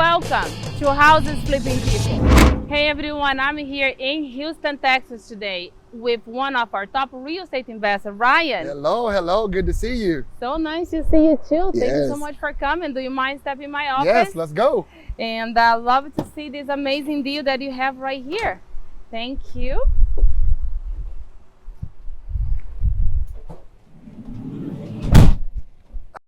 welcome to Houses Flipping People. Hey everyone, I'm here in Houston, Texas today with one of our top real estate investors, Ryan. Hello, good to see you. So nice to see you too. Thank you so Yes. much for coming. Do you mind stepping in my office? Yes, let's go. And I love to see this amazing deal that you have right here. Thank you.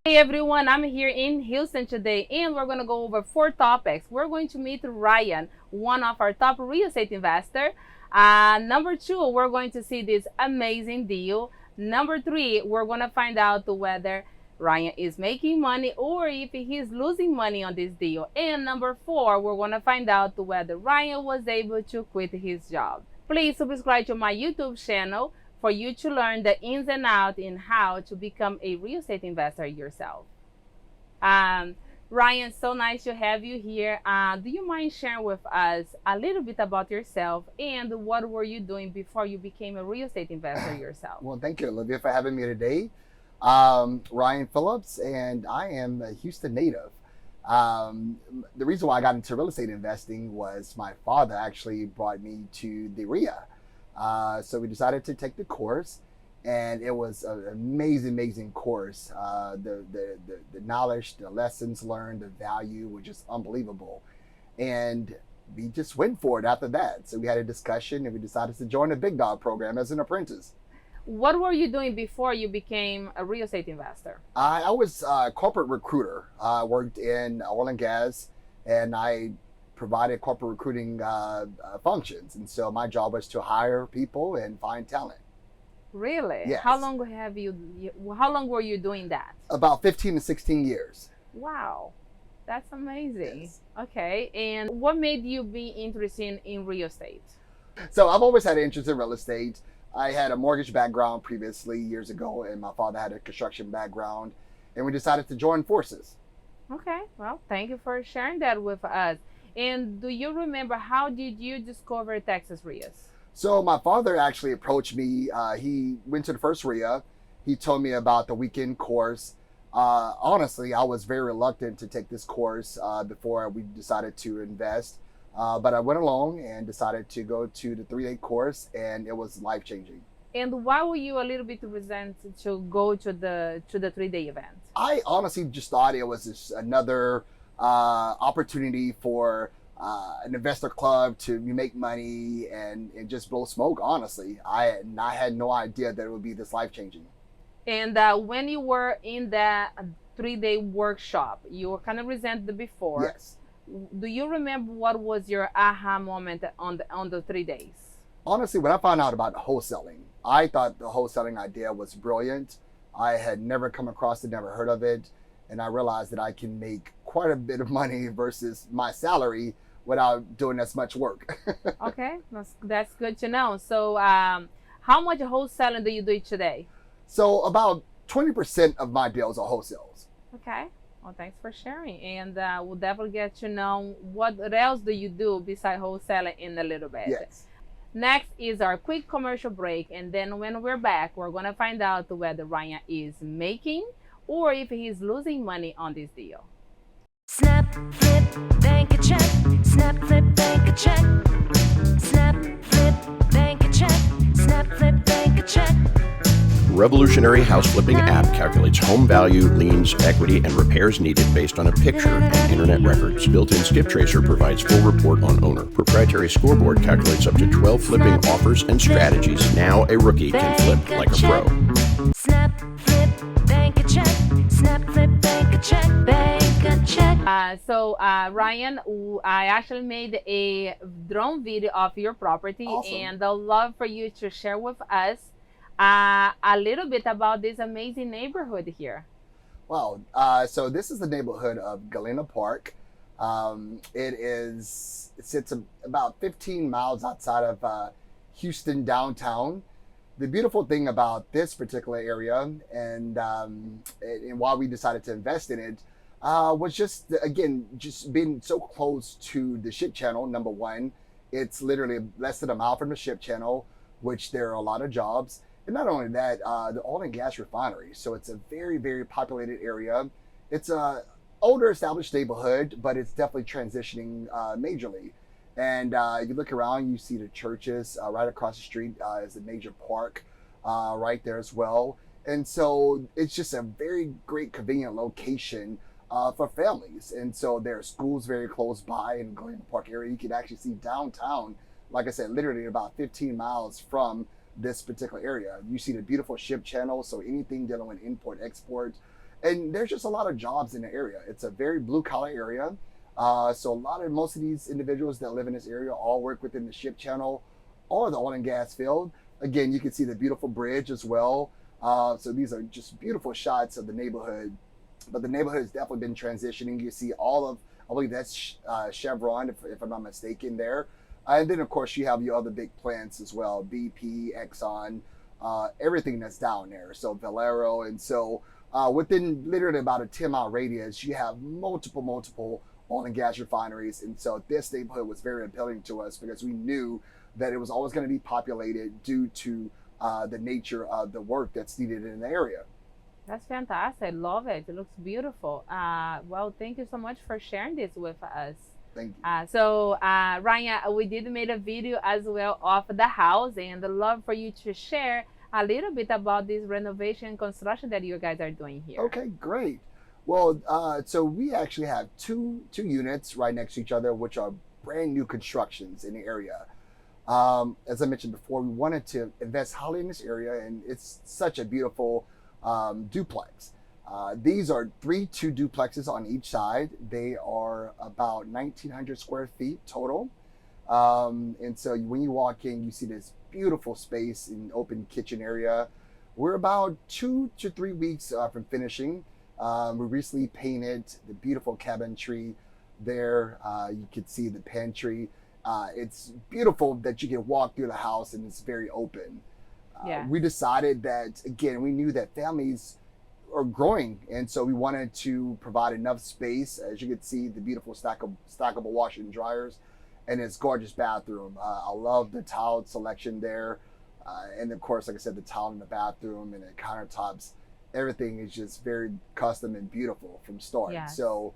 Hey everyone, I'm here in Houston today and we're going to go over 4 topics. We're going to meet Ryan, one of our top real estate investors. Number 2, we're going to see this amazing deal. Number 3, we're going to find out whether Ryan is making money or if he's losing money on this deal. And number 4, we're going to find out whether Ryan was able to quit his job. Please subscribe to my YouTube channel for you to learn the ins and outs in how to become a real estate investor yourself. Ryan, so nice to have you here. Do you mind sharing with us a little bit about yourself and what were you doing before you became a real estate investor yourself? Well, thank you, Olivia, for having me today. Ryan Phillips, and I am a Houston native. The reason why I got into real estate investing was my father actually brought me to the REIA. So we decided to take the course, and it was an amazing course. The knowledge, the lessons learned, the value was just unbelievable. And we just went for it after that. So we had a discussion and we decided to join the Big Dog program as an apprentice. What were you doing before you became a real estate investor? I was a corporate recruiter. I worked in oil and gas, and I provided corporate recruiting functions, and so my job was to hire people and find talent. Really? Yes. How long were you doing that? About 15 to 16 years. Wow, that's amazing. Yes. Okay, and what made you be interested in real estate? So I've always had an interest in real estate. I had a mortgage background previously years ago, and my father had a construction background, and we decided to join forces. Okay, well, thank you for sharing that with us. And do you remember, how did you discover Texas REIAs? So my father actually approached me. He went to the first REIA. He told me about the weekend course. Honestly, I was very reluctant to take this course before we decided to invest. But I went along and decided to go to the 3-day course, and it was life-changing. And why were you a little bit resistant to go to the 3-day event? I honestly just thought it was just another opportunity for an investor club to make money and just blow smoke. Honestly, I had no idea that it would be this life-changing. And when you were in that 3-day workshop, you were kind of resented before. Yes. Do you remember what was your aha moment on the 3 days? Honestly, when I found out about wholesaling, I thought the wholesaling idea was brilliant. I had never come across it, never heard of it. And I realized that I can make quite a bit of money versus my salary without doing as much work. Okay, that's good to know. So how much wholesaling do you do today? So about 20% of my deals are wholesales. Okay, well, thanks for sharing. And we'll definitely get to know what else do you do besides wholesaling in a little bit. Yes. Next is our quick commercial break. And then when we're back, we're going to find out whether Ryan is making or if he's losing money on this deal. Snap, flip, bank a check. Snap, flip, bank a check. Snap, flip, bank a check. Snap, flip, bank a check. Revolutionary house flipping app calculates home value, liens, equity, and repairs needed based on a picture and internet records. Built-in skip tracer provides full report on owner. Proprietary scoreboard calculates up to 12 flipping offers and strategies. Now a rookie can flip like a pro. Snap, flip, bank a check. Snap, flip, bank a check. Bank a check. Ryan, I actually made a drone video of your property. Awesome. And I'd love for you to share with us a little bit about this amazing neighborhood here. Wow. So this is the neighborhood of Galena Park. It sits about 15 miles outside of Houston downtown. The beautiful thing about this particular area and why we decided to invest in it was just being so close to the ship channel. Number one, it's literally less than a mile from the ship channel, which there are a lot of jobs. And not only that, the oil and gas refinery. So it's a very, very populated area. It's older established neighborhood, but it's definitely transitioning majorly. And you look around, you see the churches right across the street is a major park right there as well. And so it's just a very great convenient location for families. And so there are schools very close by in the Glen Park area. You can actually see downtown, like I said, literally about 15 miles from this particular area. You see the beautiful ship channel, so anything dealing with import, export. And there's just a lot of jobs in the area. It's a very blue collar area. So most of these individuals that live in this area all work within the ship channel or the oil and gas field. Again, you can see the beautiful bridge as well. So these are just beautiful shots of the neighborhood. But the neighborhood has definitely been transitioning. You see all of, I believe that's Chevron, if I'm not mistaken there. And then, of course, you have your other big plants as well, BP, Exxon, everything that's down there. So Valero. And so within literally about a 10-mile radius, you have multiple oil and gas refineries. And so this neighborhood was very appealing to us because we knew that it was always going to be populated due to the nature of the work that's needed in the area. That's fantastic. I love it. It looks beautiful. Well, thank you so much for sharing this with us. Thank you. So Ryan, we did make a video as well of the house, and I'd love for you to share a little bit about this renovation construction that you guys are doing here. Okay, great. Well, so we actually have two units right next to each other, which are brand new constructions in the area. As I mentioned before, we wanted to invest highly in this area, and it's such a beautiful duplex. These are 2 duplexes on each side. They are about 1,900 square feet total. And so when you walk in, you see this beautiful space and open kitchen area. We're about 2 to 3 weeks from finishing. We recently painted the beautiful cabinetry there. You can see the pantry. It's beautiful that you can walk through the house and it's very open. Yeah. We decided that, again, we knew that families are growing, and so we wanted to provide enough space. As you can see, the beautiful stackable washer and dryers, and its gorgeous bathroom. I love the tile selection there, and of course, like I said, the tile in the bathroom and the countertops. Everything is just very custom and beautiful from start. Yes. So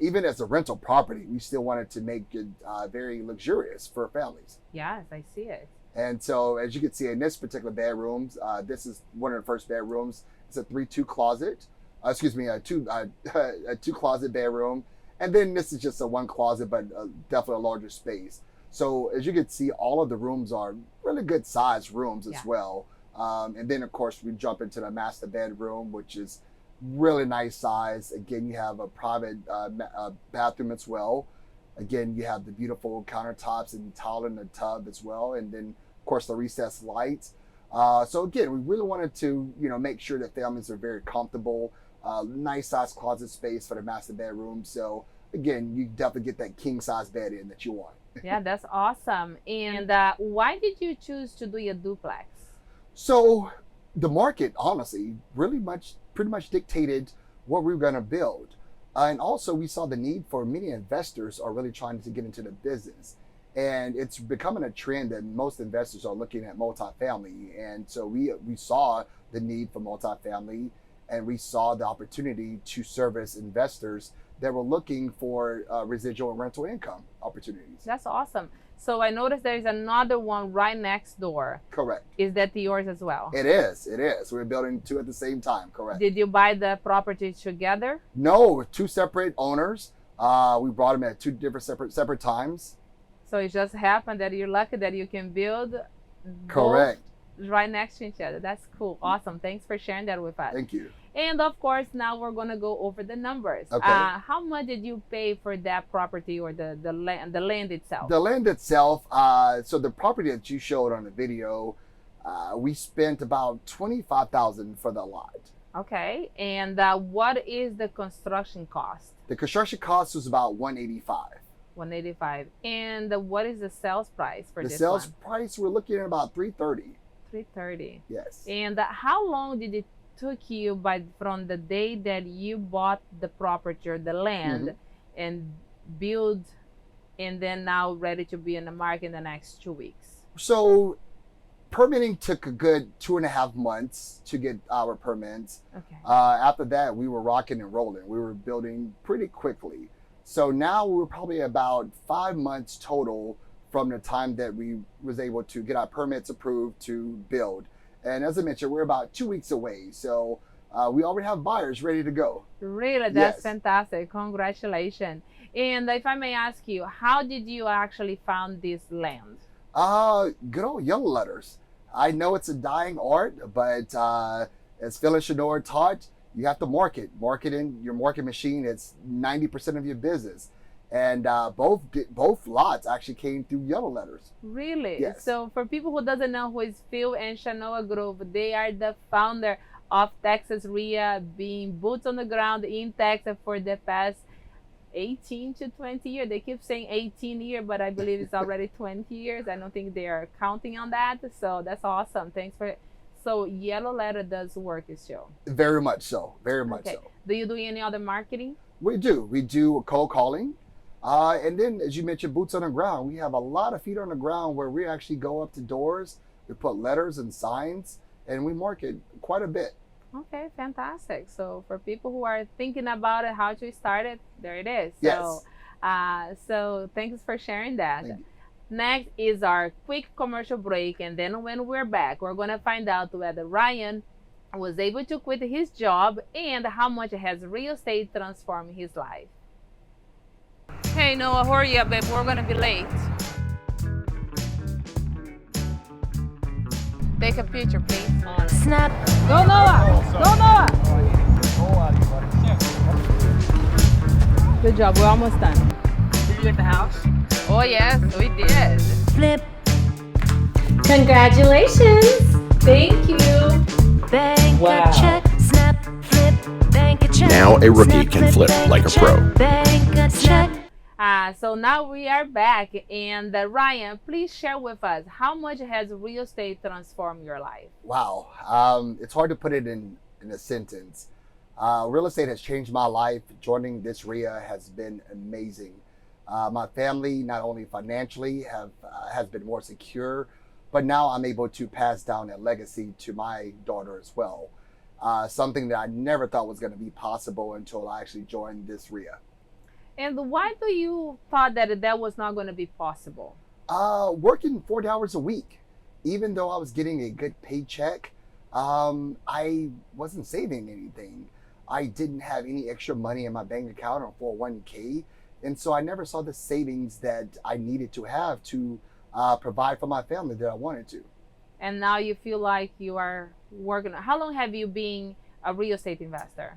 even as a rental property, we still wanted to make it very luxurious for families. Yes, I see it. And so, as you can see in this particular bedroom, this is one of the first bedrooms. It's a 3-2 closet. A two closet bedroom, and then this is just a 1 closet, but definitely a larger space. So, as you can see, all of the rooms are really good sized rooms as well. And then, of course, we jump into the master bedroom, which is really nice size. Again, you have a private bathroom as well. Again, you have the beautiful countertops and tile in the tub as well. And then, of course, the recessed lights. So again, we really wanted to, make sure that families are very comfortable. Nice size closet space for the master bedroom. So again, you definitely get that king size bed in that you want. Yeah, that's awesome. And why did you choose to do a duplex? So the market, honestly, pretty much dictated what we were going to build. And also we saw the need for many investors are really trying to get into the business. And it's becoming a trend that most investors are looking at multifamily. And so we saw the need for multifamily, and we saw the opportunity to service investors that were looking for residual and rental income opportunities. That's awesome. So I noticed there is another one right next door. Correct. Is that yours as well? It is. We're building 2 at the same time. Correct. Did you buy the property together? No, 2 separate owners. We brought them at 2 different separate times. So it just happened that you're lucky that you can build Correct. both right next to each other. That's cool. Awesome. Thanks for sharing that with us. Thank you. And of course, now we're going to go over the numbers. Okay. How much did you pay for that property or the land itself? The land itself, so the property that you showed on the video, we spent about $25,000 for the lot. Okay. And what is the construction cost? The construction cost was about $185,000. $185,000. And what is the sales price for The this sales one? price, we're looking at about $330,000. $330,000. Yes. And how long did it took you from the day that you bought the property or the land and build, and then now ready to be in the market in the next 2 weeks? So Permitting took a good 2.5 months to get our permits. Okay. After that, we were rocking and rolling. We were building pretty quickly. So now we're probably about 5 months total from the time that we was able to get our permits approved to build. And as I mentioned, we're about 2 weeks away. So we already have buyers ready to go. Really, that's Yes. fantastic. Congratulations. And if I may ask you, how did you actually found this land? Good old yellow letters. I know it's a dying art, but as Phil and Shador taught, you have to market. Marketing your market machine. It's 90% of your business, and both lots actually came through yellow letters. Really? Yes. So for people who doesn't know who is Phil and Shanoa Grove, they are the founder of Texas REIA, being boots on the ground in Texas for the past 18 to 20 years. They keep saying 18 years, but I believe it's already 20 years. I don't think they are counting on that. So that's awesome. Thanks for it. So yellow letter does work, is show. Very much so. Very much Okay. so. Do you do any other marketing? We do. We do cold calling. And then, as you mentioned, boots on the ground. We have a lot of feet on the ground where we actually go up to doors, we put letters and signs, and we market quite a bit. Okay, fantastic. So for people who are thinking about it, how to start it, there it is. Yes. So thanks for sharing that. Thank you. Next is our quick commercial break, and then when we're back, we're gonna find out whether Ryan was able to quit his job and how much has real estate transformed his life. Hey Noah, hurry up, babe. We're gonna be late. Take a picture, please. Snap, Go Noah! Go Noah! Good job, we're almost done. Did you get the house? Oh yes, we did. flip, Congratulations! Thank you. bank Wow. a check. Snap, flip, bank a check. Now a rookie Snap, can flip bank like a check, pro. Bank a check. So now we are back, and Ryan, please share with us how much has real estate transformed your life? Wow. It's hard to put it in a sentence. Real estate has changed my life. Joining this REIA has been amazing. My family, not only financially, has been more secure, but now I'm able to pass down that legacy to my daughter as well. Something that I never thought was going to be possible until I actually joined this REIA. And why do you thought that was not going to be possible? Working 40 hours a week, even though I was getting a good paycheck, I wasn't saving anything. I didn't have any extra money in my bank account or 401k. And so I never saw the savings that I needed to have to provide for my family that I wanted to. And now you feel like you are working. How long have you been a real estate investor?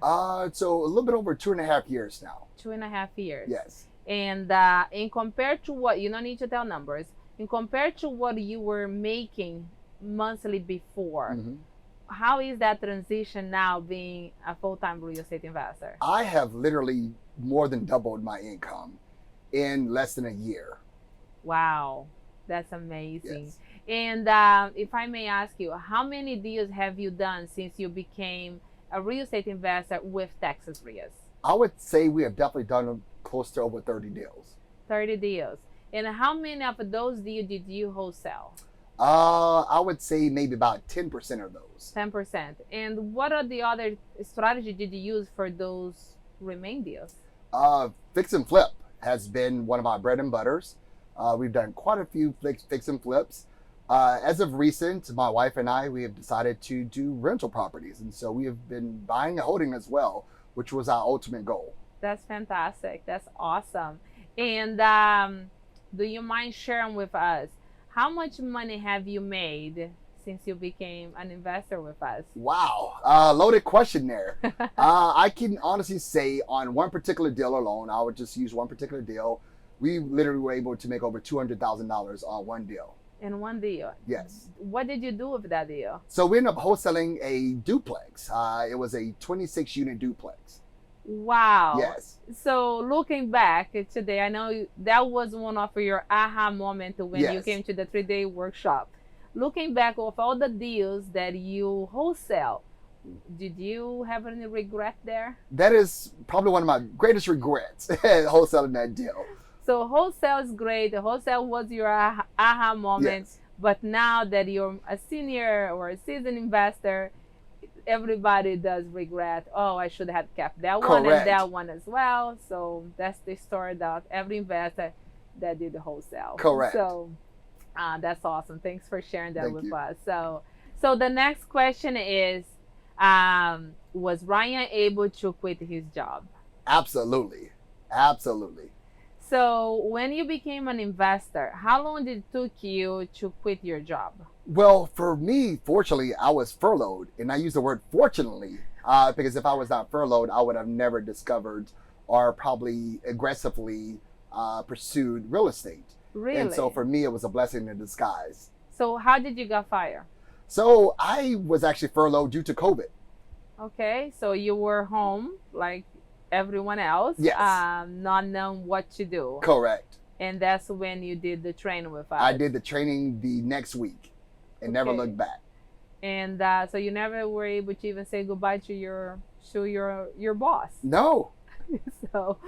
So a little bit over 2.5 years now. 2.5 years. Yes. And in compared to what, you don't need to tell numbers, in compared to what you were making monthly before, Mhm. how is that transition now being a full-time real estate investor? I have literally more than doubled my income in less than a year. Wow, that's amazing. Yes. And if I may ask you, how many deals have you done since you became a real estate investor with Texas REIAs? I would say we have definitely done close to over 30 deals. 30 deals. And how many of those deals did you wholesale? I would say maybe about 10% of those. 10%. And what are the other strategies did you use for those remaining deals? Fix and flip has been one of our bread and butters. We've done quite a few fix and flips. As of recent, my wife and I, we have decided to do rental properties. And so we have been buying and holding as well, which was our ultimate goal. That's fantastic. That's awesome. And do you mind sharing with us how much money have you made since you became an investor with us? Wow, loaded question there. I can honestly say on one particular deal alone, I would just use one particular deal, we literally were able to make over $200,000 on one deal. In one deal? Yes. What did you do with that deal? So we ended up wholesaling a duplex. It was a 26-unit duplex. Wow. Yes. So looking back today, I know that was one of your aha moments when you Yes. came to the 3-day workshop. Looking back of all the deals that you wholesale, did you have any regret there? That is probably one of my greatest regrets, wholesaling that deal. So wholesale is great. The wholesale was your aha moment. Yes. But now that you're a senior or a seasoned investor, everybody does regret, oh, I should have kept that one Correct. and that one as well. So that's the story that every investor that did the wholesale. Correct. So that's awesome. Thanks for sharing that Thank with you. us. So the next question is, was Ryan able to quit his job? Absolutely. Absolutely. So when you became an investor, how long did it took you to quit your job? Well, for me, fortunately, I was furloughed. And I use the word fortunately because if I was not furloughed, I would have never discovered or probably aggressively pursued real estate. Really? And so for me, it was a blessing in disguise. So how did you get fired? So I was actually furloughed due to COVID. Okay, so you were home like everyone else, Yes. not knowing what to do. Correct. And that's when you did the training with us. I did the training the next week and never Okay. looked back. And so you never were able to even say goodbye to your boss. No. So,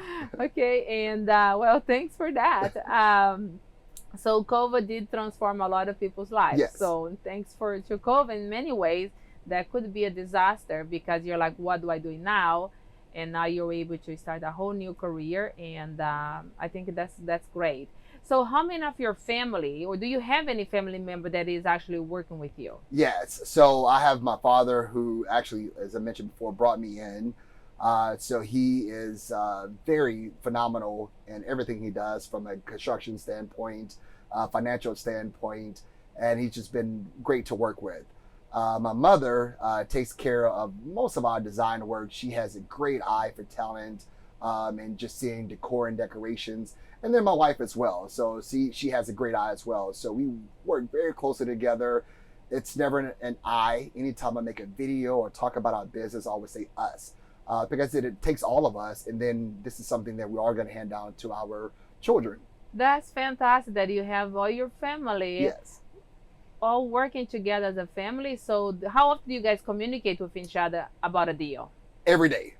okay, and well, thanks for that. So COVID did transform a lot of people's lives. Yes. So thanks to COVID in many ways, that could be a disaster because you're like, what do I do now? And now you're able to start a whole new career, and I think that's great. So how many of your family, or do you have any family member that is actually working with you? Yes. So I have my father who actually, as I mentioned before, brought me in. So he is very phenomenal in everything he does from a construction standpoint, financial standpoint, and he's just been great to work with. My mother takes care of most of our design work. She has a great eye for talent and just seeing decor and decorations. And then my wife as well. So she has a great eye as well. So we work very closely together. It's never an I. Anytime I make a video or talk about our business, I always say us. Because it takes all of us. And then this is something that we are going to hand down to our children. That's fantastic that you have all your family. Yes. All working together as a family. So how often do you guys communicate with each other about a deal? Every day.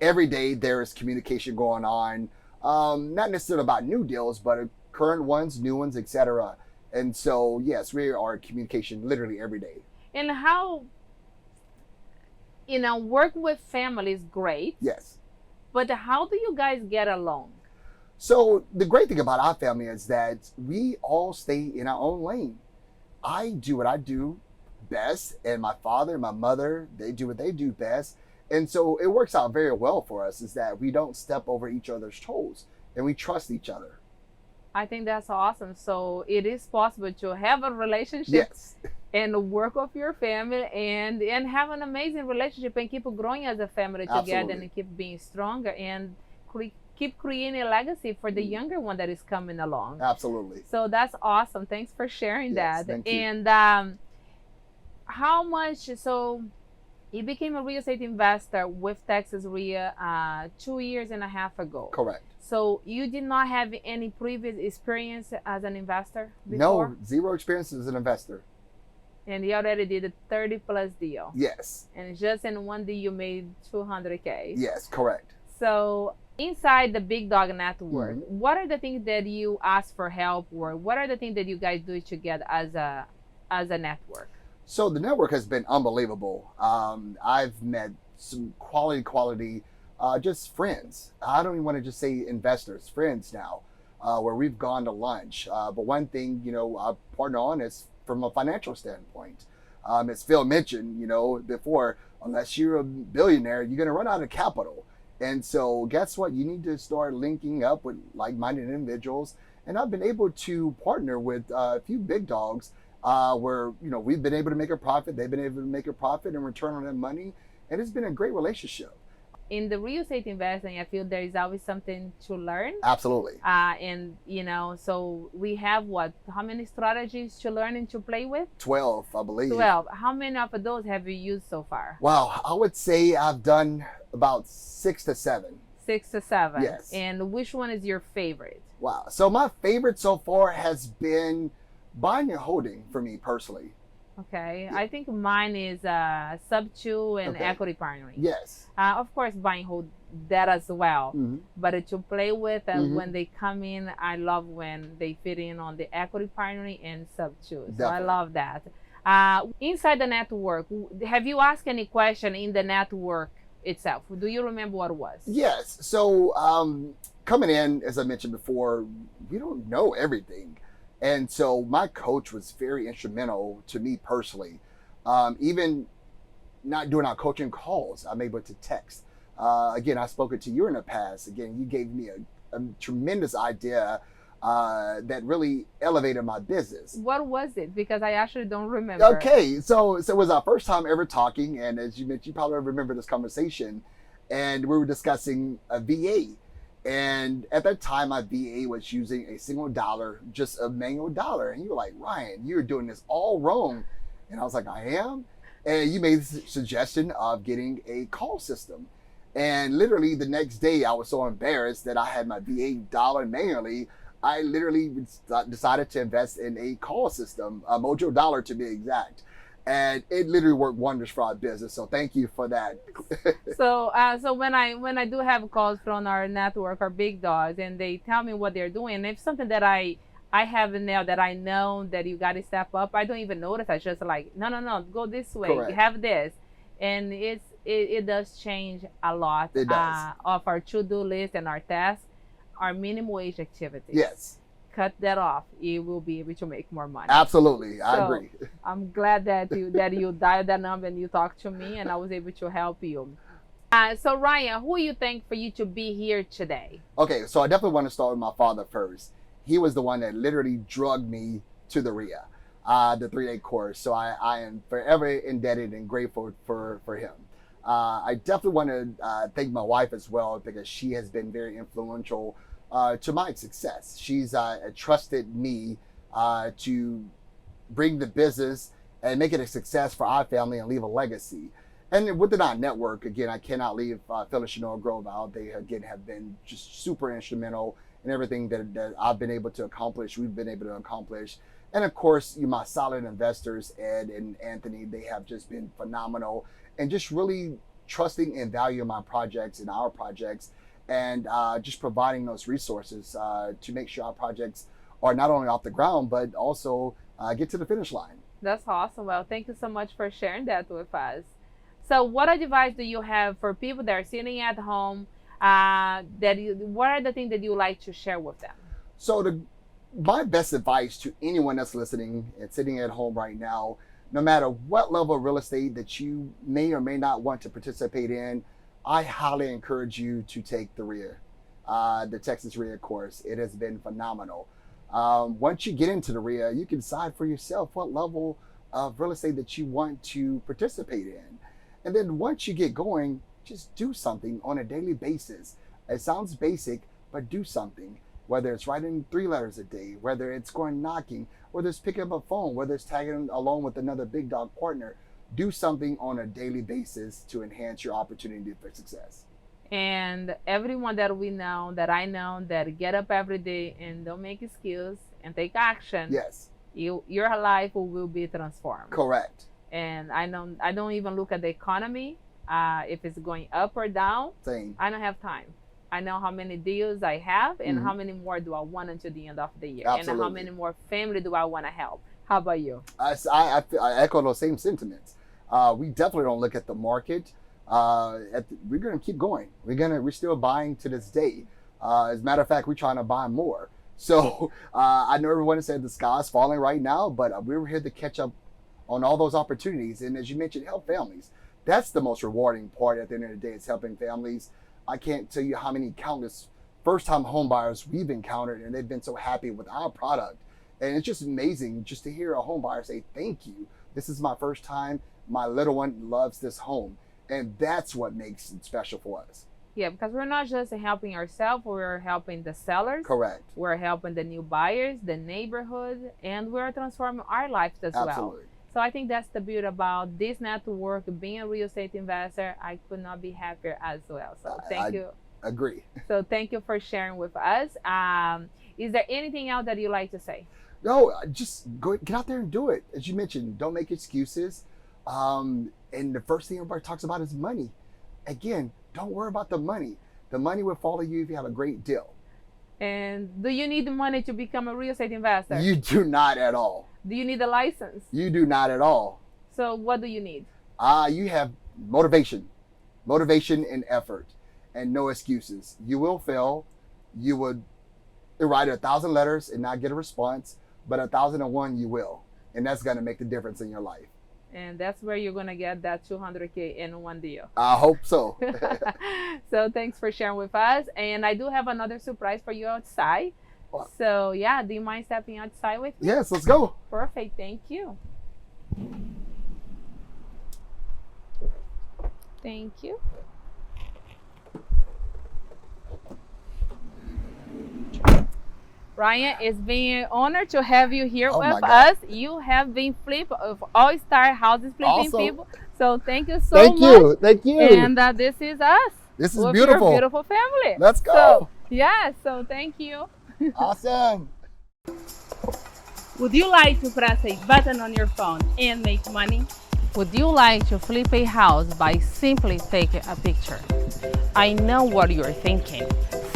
Every day there is communication going on. Not necessarily about new deals, but current ones, new ones, etc. And so, yes, we are in communication literally every day. And how, work with family is great, Yes. but how do you guys get along? So the great thing about our family is that we all stay in our own lane. I do what I do best, and my father and my mother, they do what they do best. And so it works out very well for us is that we don't step over each other's toes and we trust each other. I think that's awesome. So it is possible to have a relationship Yes. and work with your family and have an amazing relationship and keep growing as a family together. Absolutely. And keep being stronger and keep creating a legacy for the younger one that is coming along. Absolutely. So that's awesome. Thanks for sharing Yes, that. thank you. And how much, so you became a real estate investor with Texas REIA 2.5 years ago. Correct. So you did not have any previous experience as an investor before? No, zero experience as an investor. And you already did a 30 plus deal. Yes. And just in one deal you made $200K. Yes, correct. So inside the Big Dog Network, Mhm. what are the things that you ask for help, or what are the things that you guys do together as a network? So the network has been unbelievable. I've met some quality, just friends. I don't even want to just say investors, friends now, where we've gone to lunch. But one thing, I partner on is from a financial standpoint. As Phil mentioned, before, unless you're a billionaire, you're going to run out of capital. And so guess what? You need to start linking up with like-minded individuals. And I've been able to partner with a few big dogs where, we've been able to make a profit. They've been able to make a profit and return on their money. And it's been a great relationship. In the real estate investing, I feel there is always something to learn. Absolutely. So we have how many strategies to learn and to play with? 12, I believe. 12. How many of those have you used so far? Wow. I would say I've done about 6 to 7. 6 to 7. Yes. And which one is your favorite? Wow. So my favorite so far has been buying and holding for me personally. Okay. I think mine is sub 2 and Okay. equity partnering. Yes. Of course, buy and hold that as well. Mhm. But to play with, and Mhm. when they come in, I love when they fit in on the equity partnering and sub two. So I Definitely. love that. Inside the network, have you asked any question in the network itself? Do you remember what it was? Yes. So coming in, as I mentioned before, we don't know everything. And so my coach was very instrumental to me personally. Even not doing our coaching calls, I'm able to text. Again, I've spoken to you in the past. Again, you gave me a tremendous idea that really elevated my business. What was it? Because I actually don't remember. Okay, so it was our first time ever talking, and as you mentioned, you probably remember this conversation, and we were discussing a VA. And at that time, my VA was using a single dollar, just a manual dollar. And you were like, Ryan, you're doing this all wrong. And I was like, I am. And you made the suggestion of getting a call system. And literally the next day, I was so embarrassed that I had my VA dollar manually. I literally decided to invest in a call system, a Mojo Dollar to be exact. And it literally worked wonders for our business. So thank you for that. So when I do have calls from our network, our big dogs, and they tell me what they're doing, if something that I have now that I know that you got to step up, I don't even notice. I just like, no, go this way. Correct. You have this, and it does change a lot. It does. Of our to-do list and our tasks, our minimum wage activities. Yes, Cut that off. You will be able to make more money. absolutely. I So, agree. I'm glad that you dialed that number and you talked to me, and I was able to help you. So Ryan, who you think for you to be here today? Okay, so I definitely want to start with my father first. He was the one that literally drugged me to the REIA, the 3-day course. So I am forever indebted and grateful for him. I definitely want to thank my wife as well, because she has been very influential to my success. She's trusted me to bring the business and make it a success for our family and leave a legacy. And within our network, again, I cannot leave Phyllis Chanel Grove out. They, again, have been just super instrumental in everything that I've been able to accomplish, we've been able to accomplish. And of course, my solid investors, Ed and Anthony, they have just been phenomenal and just really trusting and valuing my projects and our projects, and just providing those resources to make sure our projects are not only off the ground, but also get to the finish line. That's awesome. Well, thank you so much for sharing that with us. So what advice do you have for people that are sitting at home? What are the things that you like to share with them? So my best advice to anyone that's listening and sitting at home right now, no matter what level of real estate that you may or may not want to participate in, I highly encourage you to take the REIA, the Texas REIA course. It has been phenomenal. Once you get into the REIA, you can decide for yourself what level of real estate that you want to participate in. And then once you get going, just do something on a daily basis. It sounds basic, but do something. Whether it's writing 3 letters a day, whether it's going knocking, whether it's picking up a phone, whether it's tagging along with another big dog partner, do something on a daily basis to enhance your opportunity for success. And everyone that we know, that I know, that get up every day and don't make excuses and take action, Yes, your life will be transformed. correct. And I don't even look at the economy, if it's going up or down. Same. I don't have time. I know how many deals I have and how many more do I want until the end of the year. And how Absolutely. many more family do I want to help. How about you? I echo those same sentiments. We definitely don't look at the market. We're going to keep going. We're still buying to this day. As a matter of fact, we're trying to buy more. So I know everyone said the sky's falling right now, but we're here to catch up on all those opportunities. And as you mentioned, help families. That's the most rewarding part at the end of the day, is helping families. I can't tell you how many countless first-time home buyers we've encountered, and they've been so happy with our product. And it's just amazing just to hear a home buyer say, thank you. This is my first time. My little one loves this home. And that's what makes it special for us. Yeah, because we're not just helping ourselves, we're helping the sellers. Correct. We're helping the new buyers, the neighborhood, and we're transforming our lives as well. Absolutely. So I think that's the beauty about this network, being a real estate investor. I could not be happier as well. So thank you. Agree. So thank you for sharing with us. Is there anything else that you like to say? No, just go get out there and do it. As you mentioned, don't make excuses. And the first thing everybody talks about is money. Again, don't worry about the money. The money will follow you if you have a great deal. And do you need the money to become a real estate investor? You do not at all. Do you need a license? You do not at all. So what do you need? You have motivation and effort, and no excuses. You will fail. You would write 1,000 letters and not get a response, but 1,001 you will. And that's going to make the difference in your life. And that's where you're going to get that $200K in one deal. I hope so. So thanks for sharing with us. And I do have another surprise for you outside. Wow. So yeah, do you mind stepping outside with me? Yes, let's go. Perfect. Thank you. Thank you. Ryan, it's been an honor to have you here with us. You have been flip of all-star houses flipping people. So thank you so much. Thank you. And this is us. This is with beautiful. Your beautiful family. Let's go. So, yeah, so thank you. Awesome. Would you like to press a button on your phone and make money? Would you like to flip a house by simply taking a picture? I know what you're thinking.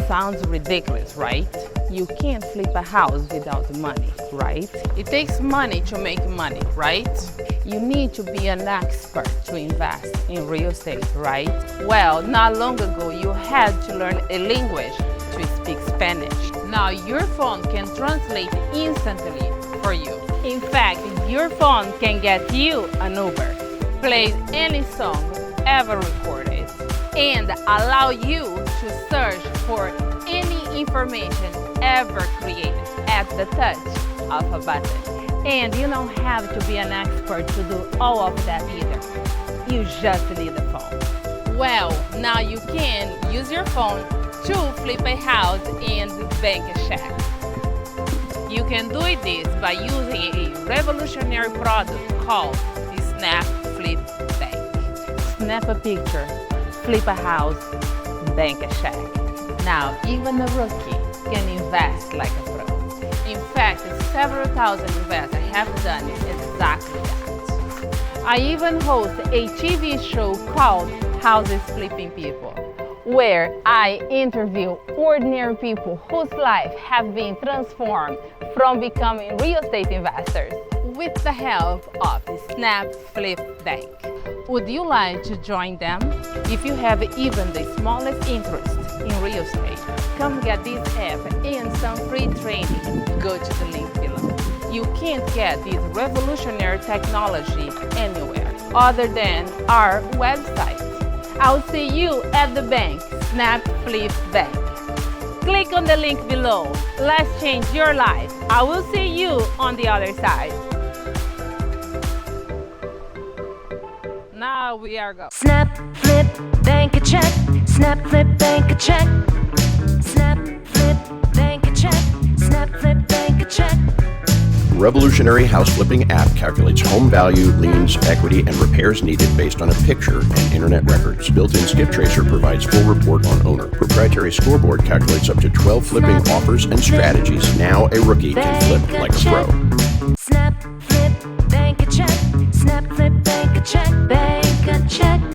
Sounds ridiculous, right? You can't flip a house without money, right? It takes money to make money, right? You need to be an expert to invest in real estate, right? Well, not long ago, you had to learn a language to speak Spanish. Now your phone can translate instantly for you. In fact, your phone can get you an Uber, play any song ever recorded, and allow you to search for any information ever created at the touch of a button. And you don't have to be an expert to do all of that either. You just need a phone. Well, now you can use your phone to flip a house and bank a check. You can do this by using a revolutionary product called the Snap Flip Bank. Snap a picture, flip a house, bank a check. Now, even a rookie can invest like a pro. In fact, several thousand investors have done exactly that. I even host a TV show called Houses Flipping People, where I interview ordinary people whose life have been transformed from becoming real estate investors with the help of the Snap Flip Bank. Would you like to join them? If you have even the smallest interest in real estate, come get this app and some free training. Go to the link below. You can't get this revolutionary technology anywhere other than our website. I'll see you at the bank, Snap Flip Bank. Click on the link below. Let's change your life. I will see you on the other side. Now we are going. Snap, flip, bank a check. Snap, flip, bank a check. Snap, flip, bank a check. Snap, flip, bank a check. The revolutionary house flipping app calculates home value, liens, equity, and repairs needed based on a picture and internet records. Built-in skip tracer provides full report on owner. Proprietary scoreboard calculates up to 12 flipping offers and strategies. Now a rookie can flip like a pro. Snap, flip, bank a check. Snap, flip, bank a check. Bank a check.